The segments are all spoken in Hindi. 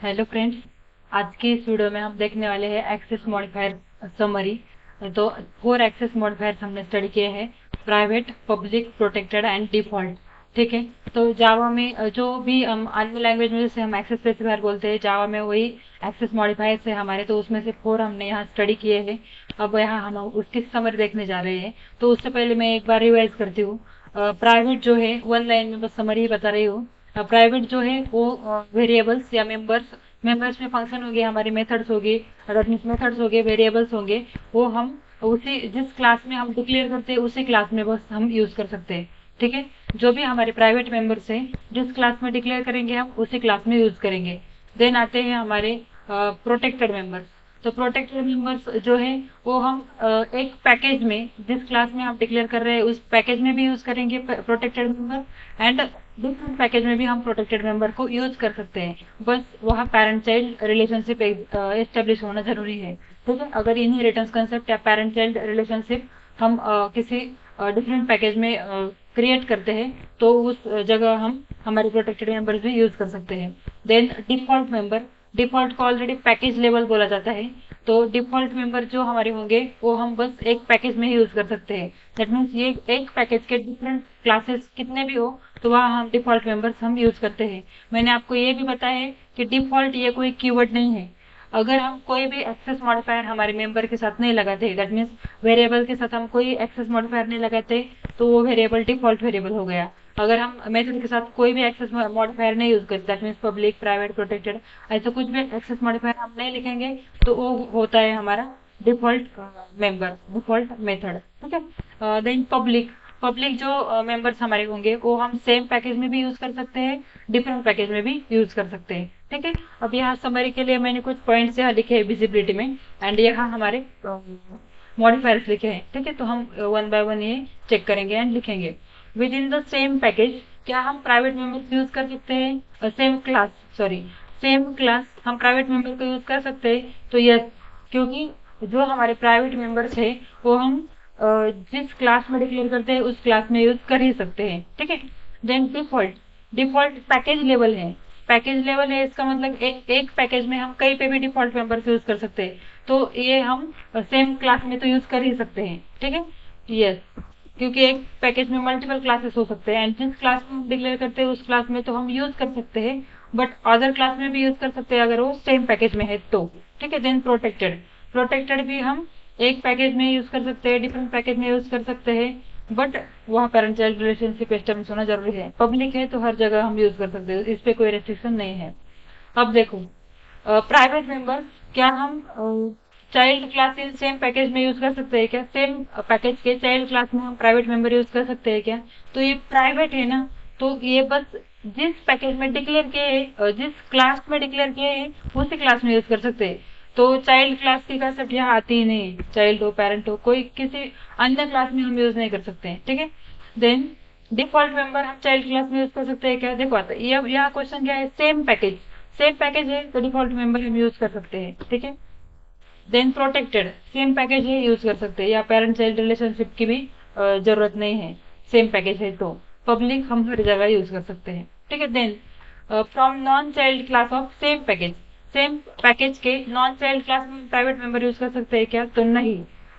Hello friends. आज की इस वीडियो में हम देखने वाले हैं एक्सेस मॉडिफायर समरी। तो 4 एक्सेस मॉडिफायर्स हमने स्टडी किए हैं, private, public, protected and default. ठीक है। तो जावा में जो भी हम अन्य लैंग्वेज में जैसे हम एक्सेस स्पेसिफायर बोलते हैं, जावा में वही एक्सेस मॉडिफायर्स है हमारे। तो उसमें से 4 हमने यहाँ स्टडी किए हैं। अब यहाँ हम उसकी समरी देखने जा रहे हैं। तो उससे पहले मैं एक बार रिवाइज करती हूँ। प्राइवेट जो है 1 लाइन में बस समरी बता रही हूँ। प्राइवेट जो है वो वेरिएबल्स या मेंबर्स में फंक्शन होंगे, हमारे मेथड्स होंगे, मेथड्स होंगे, वेरिएबल्स होंगे। वो हम उसी जिस क्लास में हम डिक्लेयर करते हैं उसी क्लास में बस हम यूज कर सकते हैं। ठीक है। जो भी हमारे प्राइवेट मेंबर्स हैं, जिस क्लास में डिक्लेयर करेंगे हम उसी क्लास में यूज करेंगे। देन आते हैं हमारे प्रोटेक्टेड मेंबर्स। तो प्रोटेक्टेड मेंबर्स जो है वो हम एक पैकेज में जिस क्लास में हम डिक्लेयर कर रहे हैं उस पैकेज में भी यूज करेंगे protected member, and different package में भी हम प्रोटेक्टेड मेंबर को यूज कर सकते हैं। बस वहाँ पेरेंट चाइल्ड रिलेशनशिप एस्टेब्लिश होना जरूरी है। ठीक है। अगर इनहेरिटेंस कंसेप्ट या पेरेंट चाइल्ड रिलेशनशिप हम किसी डिफरेंट पैकेज में क्रिएट करते हैं तो उस जगह हम हमारे प्रोटेक्टेड मेंबर्स भी यूज कर सकते हैं। देन डिफॉल्ट मेंबर, डिफॉल्ट को ऑलरेडी पैकेज लेवल बोला जाता है। तो डिफॉल्ट मेंबर जो हमारे होंगे वो हम बस एक पैकेज में ही यूज कर सकते हैं। दैट मीन्स ये एक पैकेज के डिफरेंट क्लासेस कितने भी हो तो वहाँ हम डिफॉल्ट मेंबर्स हम यूज करते हैं। मैंने आपको ये भी बताया है कि डिफॉल्ट ये कोई कीवर्ड नहीं है। अगर हम कोई भी एक्सेस मॉडिफायर हमारे मेंबर के साथ नहीं लगाते, दैट मीन्स वेरिएबल के साथ हम कोई एक्सेस मॉडिफायर नहीं लगाते, तो वो वेरिएबल डिफॉल्ट वेरिएबल हो गया। अगर हम मेथड के साथ कोई भी एक्सेस मॉडिफायर नहीं यूज करते, that means public, private, protected, ऐसा कुछ भी एक्सेस मॉडिफायर हम नहीं लिखेंगे तो वो होता है हमारा डिफॉल्ट मेंबर, डिफॉल्ट मेथड। ठीक है। देन पब्लिक, पब्लिक जो मेंबर्स हमारे होंगे वो हम सेम पैकेज में भी यूज कर सकते हैं, डिफरेंट पैकेज में भी यूज कर सकते हैं। ठीक है। अब यहाँ समरी के लिए मैंने कुछ पॉइंट्स यहाँ लिखे हैं विजिबिलिटी में, एंड यहाँ हमारे मॉडिफायर्स लिखे हैं। ठीक है। तो हम 1 बाय 1 ये चेक करेंगे एंड लिखेंगे। With in the same package, क्या हम प्राइवेट मेंबर्स यूज कर सकते हैं? सेम क्लास हम प्राइवेट मेंबर को यूज कर सकते हैं। तो यस, क्योंकि जो हमारे प्राइवेट मेंबर्स है वो हम जिस क्लास में डिक्लेयर करते हैं उस क्लास में यूज कर ही सकते हैं। ठीक है। Then default, default package level है। पैकेज लेवल है इसका मतलब एक पैकेज में हम कहीं पे भी डिफॉल्ट मेंबर्स यूज कर सकते हैं। तो ये हम सेम क्लास में तो यूज कर ही सकते हैं। ठीक है। यस, क्योंकि एक पैकेज में मल्टीपल क्लासेस हो सकते हैं, एंड जिस क्लास में डिक्लेयर करते हैं उस क्लास में तो हम यूज कर सकते हैं, बट अदर क्लास में भी यूज कर सकते हैं अगर वो सेम पैकेज में है तो। ठीक है। देन प्रोटेक्टेड, प्रोटेक्टेड भी हम एक पैकेज में यूज कर सकते हैं, डिफरेंट पैकेज में यूज कर सकते हैं, बट वहाँ पेरेंट चाइल्ड रिलेशनशिप एस्टेब्लिश होना जरूरी है। पब्लिक है तो हर जगह हम यूज कर सकते हैं, इस पे कोई रेस्ट्रिक्शन नहीं है। अब देखो, प्राइवेट मेंबर, क्या हम child class in same package में यूज कर सकते हैं क्या? सेम पैकेज के चाइल्ड क्लास में हम प्राइवेट मेंबर यूज कर सकते हैं क्या? तो ये प्राइवेट है ना, तो ये बस जिस पैकेज में डिक्लेयर किए हैं, जिस क्लास में डिक्लेयर किए हैं उसी क्लास में यूज कर सकते हैं। तो चाइल्ड क्लास की कंसेप्ट यहाँ आती ही नहीं, चाइल्ड हो, पैरेंट हो, कोई किसी अन्य क्लास में हम यूज नहीं कर सकते हैं। ठीक है। देन डिफॉल्ट मेंबर हम चाइल्ड क्लास में यूज कर सकते हैं क्या? देखो आता है यहाँ क्वेश्चन क्या है, सेम पैकेज, सेम पैकेज है तो डिफॉल्ट मेंबर हम यूज कर सकते हैं। ठीक है। देन प्रोटेक्टेड, सेम पैकेज है यूज कर सकते हैं, या पेरेंट चाइल्ड रिलेशनशिप की भी जरूरत नहीं है, सेम पैकेज है तो। पब्लिक हम हर जगह यूज कर सकते हैं। ठीक है। Then from non child class of same package, same package के नॉन चाइल्ड क्लास में प्राइवेट मेंबर यूज कर सकते हैं क्या? तो नहीं,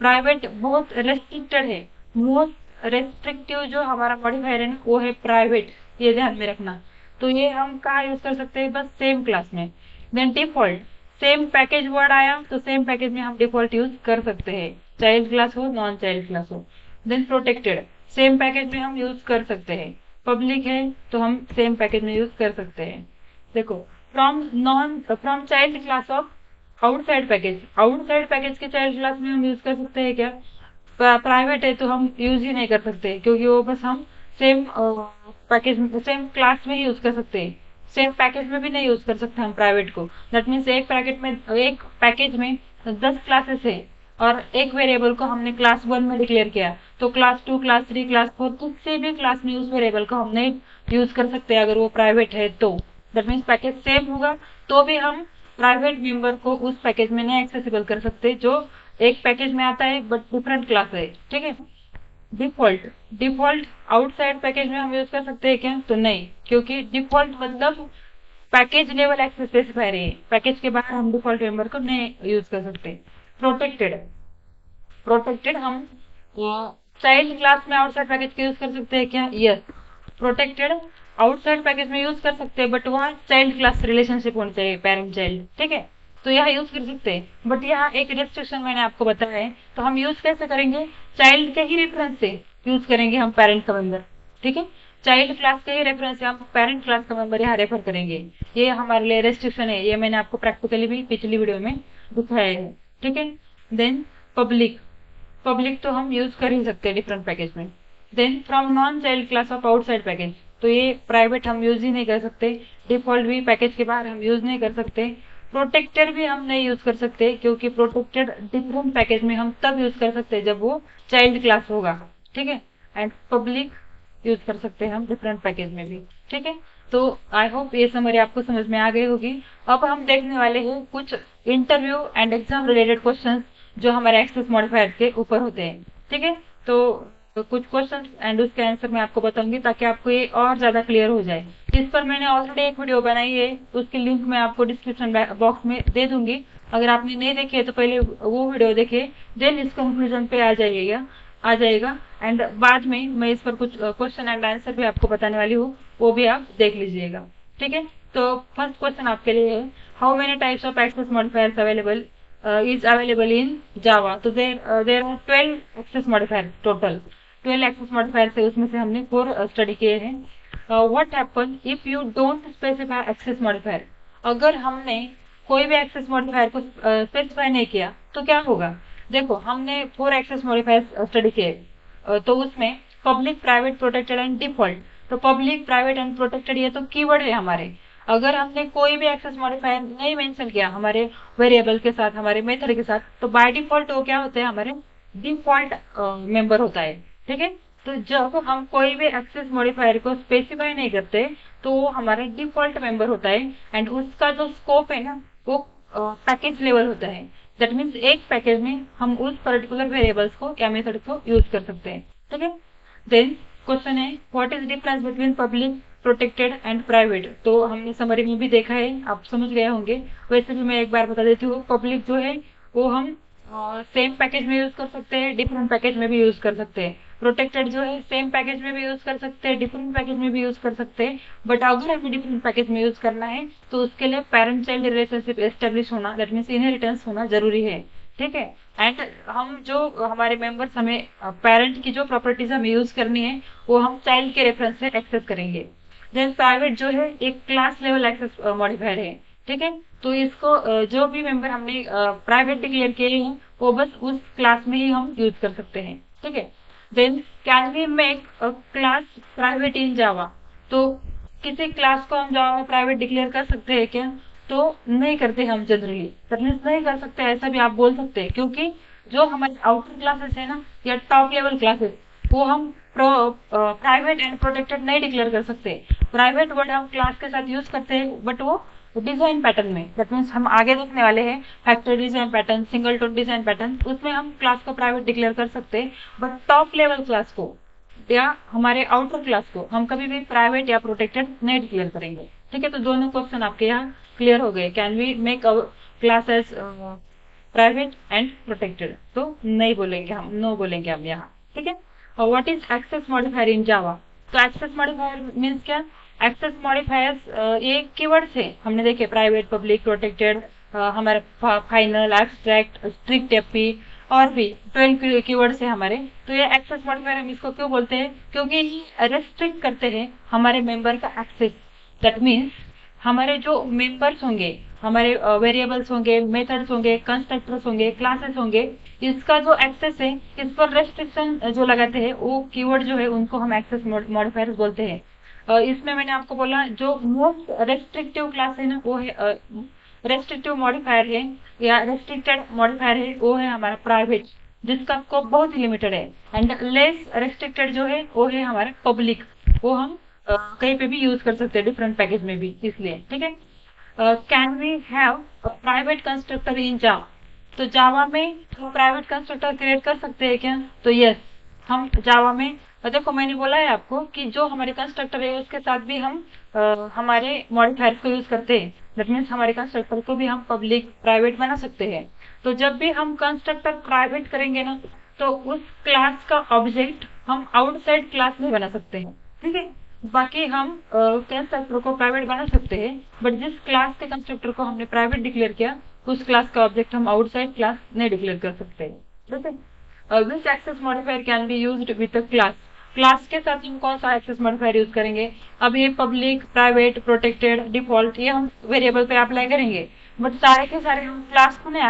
प्राइवेट बहुत रेस्ट्रिक्टेड है। मोस्ट रेस्ट्रिक्टिव जो हमारा मॉडिफायर है ना वो है प्राइवेट, ये ध्यान में रखना। तो ये हम कहाँ यूज कर सकते हैं? बस सेम क्लास में। Then default, same package word आया तो सेम पैकेज में हम डिफॉल्ट यूज कर सकते हैं, चाइल्ड क्लास हो, नॉन चाइल्ड क्लास हो। देन प्रोटेक्टेड, सेम पैकेज में हम यूज कर सकते हैं। पब्लिक है तो हम सेम पैकेज में यूज कर सकते हैं। देखो, from child class of outside package, outside package के चाइल्ड क्लास में हम यूज कर सकते हैं क्या? प्राइवेट है तो हम यूज ही नहीं कर सकते, क्योंकि वो बस हम सेम पैकेज, सेम क्लास में ही यूज कर सकते हैं, सेम पैकेज में भी नहीं यूज कर सकते हम प्राइवेट को। दैट मीन्स एक पैकेज में 10 क्लासेस है और एक वेरिएबल को हमने क्लास 1 में डिक्लेयर किया, तो क्लास 2, क्लास 3, क्लास 4 किसी भी क्लास में उस वेरिएबल को हम नहीं यूज कर सकते अगर वो प्राइवेट है तो। दैट मीन्स पैकेज सेम होगा तो भी हम प्राइवेट मेंबर को उस पैकेज में नहीं एक्सेसिबल कर सकते जो एक पैकेज में आता है बट डिफरेंट क्लास है। ठीक है। डिफॉल्ट, डिफॉल्ट आउटसाइड पैकेज में हम यूज कर सकते हैं क्या? तो नहीं, क्योंकि डिफॉल्ट मतलब पैकेज लेवल एक्सेस स्पेसिफायर है, पैकेज के बाहर हम डिफॉल्ट मेंबर को नहीं यूज कर सकते। प्रोटेक्टेड, प्रोटेक्टेड हम चाइल्ड क्लास में आउटसाइड पैकेज का यूज कर सकते हैं क्या? यस, प्रोटेक्टेड आउटसाइड पैकेज में यूज कर सकते हैं, बट वहाँ चाइल्ड क्लास रिलेशनशिप होनी चाहिए, पेरेंट चाइल्ड, ठीक है, तो यहाँ यूज कर सकते हैं। बट यहाँ एक रेस्ट्रिक्शन मैंने आपको बताया है, तो हम यूज कैसे करेंगे? चाइल्ड के ही रेफरेंस से यूज करेंगे हम पेरेंट का मेंबर, ठीक है, चाइल्ड क्लास के ही रेफरेंस से हम पेरेंट क्लास का मेंबर यहाँ रेफर करेंगे। ये हमारे लिए रेस्ट्रिक्शन है, ये मैंने आपको प्रैक्टिकली भी पिछली वीडियो में दिखाया है, ठीक है। देन पब्लिक, पब्लिक तो हम यूज कर ही सकते हैं डिफरेंट पैकेज में। Then from non child class of outside package, तो ये प्राइवेट हम यूज ही नहीं कर सकते, डिफॉल्ट भी पैकेज के बाहर हम यूज नहीं कर सकते। प्रोटेक्टेड भी हम नहीं यूज कर सकते, क्योंकि प्रोटेक्टेड डिफरेंट पैकेज में हम तब यूज कर सकते हैं जब वो चाइल्ड क्लास होगा, ठीक है। एंड पब्लिक यूज कर सकते हैं हम डिफरेंट पैकेज में भी, ठीक है। तो आई होप ये समरी आपको समझ में आ गई होगी। अब हम देखने वाले हैं कुछ interview and exam related questions जो हमारे एक्सेस मॉडिफायर के ऊपर होते हैं, ठीक है। तो कुछ क्वेश्चंस एंड उसके आंसर मैं आपको बताऊंगी ताकि आपको ये और ज्यादा क्लियर हो जाए। इस पर मैंने ऑलरेडी एक वीडियो बनाई है, उसकी लिंक मैं आपको डिस्क्रिप्शन बॉक्स में दे दूंगी। अगर आपने नहीं देखी है तो पहले वो वीडियो देखिए, देन इस कंक्लूजन पे आ जाएगा। एंड बाद में मैं इस पर कुछ क्वेश्चन एंड आंसर भी आपको बताने वाली हूँ, वो भी आप देख लीजिएगा, ठीक है। तो फर्स्ट क्वेश्चन आपके लिए है, how many types of access modifiers available is available in Java? तो there are 12 access modifiers total, 12 access modifiers है, उसमें से हमने 4 स्टडी किए हैं। What happen if you don't specify access modifier? अगर हमने कोई भी एक्सेस मॉडिफायर को स्पेसिफाई नहीं किया तो क्या होगा? देखो, हमने 4 एक्सेस मॉडिफायर्स स्टडी किए, तो उसमें public, private, protected and default. तो पब्लिक, प्राइवेट एंड प्रोटेक्टेड ये तो कीवर्ड है हमारे। अगर हमने कोई भी एक्सेस मॉडिफायर नहीं मेंशन किया हमारे वेरिएबल के साथ, हमारे मेथड के साथ, तो बाय डिफॉल्ट वो क्या होते हैं? हमारे डिफॉल्ट मेंबर होता है, ठीक है। तो जब हम कोई भी एक्सेस मॉडिफायर को स्पेसिफाई नहीं करते तो वो हमारा डिफॉल्ट मेंबर होता है, एंड उसका जो स्कोप है ना वो पैकेज लेवल होता है। दैट मीन्स एक पैकेज में हम उस पर्टिकुलर वेरिएबल्स को या मेथड को यूज कर सकते हैं, ठीक है। देन क्वेश्चन है, what is difference between public, protected and private? तो हमने समरी में भी देखा है, आप समझ गए होंगे। वैसे भी मैं एक बार बता देती हूँ, पब्लिक जो है वो हम सेम पैकेज में यूज कर सकते हैं, डिफरेंट पैकेज में भी यूज कर सकते हैं। प्रोटेक्टेड जो है सेम पैकेज में भी यूज कर सकते हैं, डिफरेंट पैकेज में भी यूज कर सकते हैं। बट अगर हमें डिफरेंट पैकेज में यूज करना है तो उसके लिए पेरेंट चाइल्ड रिलेशनशिप एस्टेब्लिश होना, दैट मीन्स इनहेरिटेंस होना जरूरी है, ठीक है। एंड हम जो हमारे मेंबर्स, हमें पेरेंट की जो प्रॉपर्टीज हमें यूज करनी है वो हम चाइल्ड के रेफरेंस से एक्सेस करेंगे। देन प्राइवेट जो है एक क्लास लेवल एक्सेस मॉडिफायर है, ठीक है। तो इसको जो भी मेंबर हमने प्राइवेट डिक्लेयर किए हैं वो बस उस क्लास में ही हम यूज कर सकते हैं, ठीक है। Then can we make a class private in Java? तो किसी क्लास को हम जावा में प्राइवेट डिक्लेयर कर सकते हैं क्या? तो नहीं करते हम जनरली, दैट मीन्स नहीं कर सकते, ऐसा भी आप बोल सकते हैं, क्योंकि जो हमारे आउटर क्लासेस है ना या टॉप लेवल क्लासेस, वो हम प्राइवेट एंड प्रोटेक्टेड नहीं डिक्लेयर कर सकते। प्राइवेट वर्ड हम क्लास के साथ यूज करते हैं, बट वो डिजाइन पैटर्न में, दैट मीन्स हम आगे देखने वाले हैं factor design pattern, single design pattern, उसमें हम क्लास को प्राइवेट डिक्लेयर कर सकते हैं। बट टॉप लेवल क्लास को या हमारे आउटर क्लास को हम कभी भी प्राइवेट या प्रोटेक्टेड नहीं डिक्लेयर करेंगे, ठीक है। तो दोनों क्वेश्चन आपके यहाँ क्लियर हो गए। Can we make our class as private and protected? तो नहीं बोलेंगे हम, नो बोलेंगे हम यहाँ, ठीक है। और what is access modifier in Java? तो एक्सेस मॉडिफायर मीन्स क्या? एक्सेस मॉडिफायर्स ये कीवर्ड्स है, हमने देखे प्राइवेट, पब्लिक, प्रोटेक्टेड, हमारे फाइनल, एब्स्ट्रैक्ट, स्ट्रिक्ट एफपी और भी 12 कीवर्ड्स है हमारे। तो ये एक्सेस मॉडिफायर हम इसको क्यों बोलते हैं? क्योंकि ये रेस्ट्रिक्ट करते हैं हमारे मेंबर का एक्सेस। दैट मीन्स हमारे जो मेंबर्स होंगे, हमारे वेरिएबल्स होंगे, मेथड्स होंगे, कंस्ट्रक्टर्स होंगे, क्लासेस होंगे, इसका जो एक्सेस है इस पर रेस्ट्रिक्शन जो लगाते हैं वो कीवर्ड जो है उनको हम एक्सेस मॉडिफायर्स बोलते हैं। इसमें मैंने आपको बोला जो मोस्ट रेस्ट्रिक्टिव क्लास है ना वो है रेस्ट्रिक्टिव मॉडिफायर है या रेस्ट्रिक्टेड मॉडिफायर है, वो है हमारा प्राइवेट, जिसका स्कोप बहुत ही लिमिटेड है। एंड लेस रेस्ट्रिक्टेड जो है वो है हमारा पब्लिक, वो हम कहीं पे भी यूज कर सकते हैं, डिफरेंट पैकेज में भी, इसलिए, ठीक है। Can we have private constructor in Java? तो जावा में हम प्राइवेट कंस्ट्रक्टर क्रिएट कर सकते हैं क्या? तो यस, हम जावा में और देखो मैंने बोला है आपको कि जो हमारे कंस्ट्रक्टर है उसके साथ भी हम हमारे मॉडिफायर को यूज करते हैं। दैट मीन्स हमारे कंस्ट्रक्टर को भी हम पब्लिक प्राइवेट बना सकते हैं। तो जब भी हम कंस्ट्रक्टर प्राइवेट करेंगे ना, तो उस क्लास का ऑब्जेक्ट हम आउटसाइड क्लास में बना सकते हैं। ठीक है, बाकी हम कंस्ट्रक्टर को प्राइवेट बना सकते हैं, बट जिस क्लास के कंस्ट्रक्टर को हमने प्राइवेट डिक्लेयर किया उस क्लास का ऑब्जेक्ट हम आउटसाइड क्लास नहीं डिक्लेयर कर सकते। ठीक है, this access modifier can be used with a class. Class के साथ हम कौन सा एक्सेस मॉडिफायर यूज करेंगे? अब ये पब्लिक, प्राइवेट, प्रोटेक्टेड, डिफॉल्ट ये हम वेरिएबल पे अप्लाई करेंगे, बट सारे के सारे हम क्लास को नहीं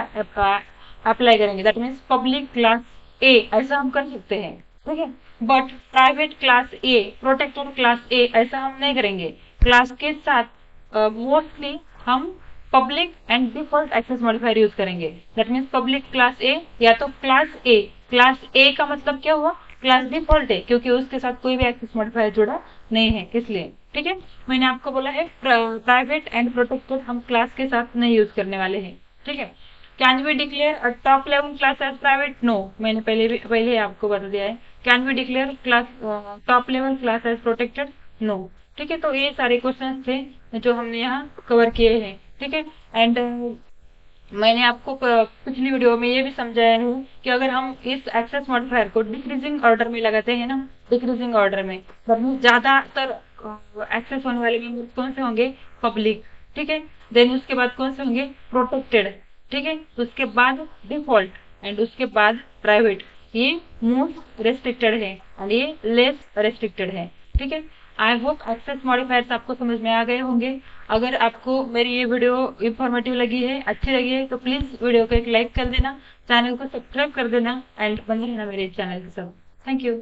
अप्लाई करेंगे। That means public class A ऐसा हम कर सकते हैं। ठीक है, but private class A, protected class A ऐसा हम नहीं करेंगे। क्लास के साथ मोस्टली हम public and default access modifier use करेंगे। That means public class A या तो क्लास ए का मतलब क्या हुआ? क्लास डिफॉल्ट है, क्योंकि उसके साथ कोई भी एक्सेस मॉडिफायर जुड़ा नहीं है इसलिए। ठीक है, मैंने आपको बोला है प्राइवेट एंड प्रोटेक्टेड हम क्लास के साथ नहीं यूज करने वाले हैं। ठीक है, can we declare a top level class as private? No, मैंने पहले ही आपको बता दिया है। Can we declare class top level class as protected? No. ठीक है, तो ये सारे क्वेश्चन थे जो हमने यहाँ कवर किए हैं। ठीक है, एंड मैंने आपको पिछली वीडियो में ये भी समझाया है कि अगर हम इस एक्सेस मॉडिफायर को डिक्रीजिंग ऑर्डर में लगाते हैं ना, डिक्रीजिंग ऑर्डर में, मतलब ज्यादातर एक्सेस होने वाले मेंबर्स कौन से होंगे? पब्लिक। ठीक है, देन उसके बाद कौन से होंगे? प्रोटेक्टेड। ठीक है, उसके बाद डिफॉल्ट एंड उसके बाद प्राइवेट। ये मोस्ट रेस्ट्रिक्टेड है एंड ये लेस रेस्ट्रिक्टेड है। ठीक है, आई होप एक्सेस मॉडिफायर्स आपको समझ में आ गए होंगे। अगर आपको मेरी ये वीडियो इंफॉर्मेटिव लगी है, अच्छी लगी है, तो प्लीज वीडियो को एक लाइक कर देना, चैनल को सब्सक्राइब कर देना एंड बने रहना मेरे चैनल के साथ। Thank you.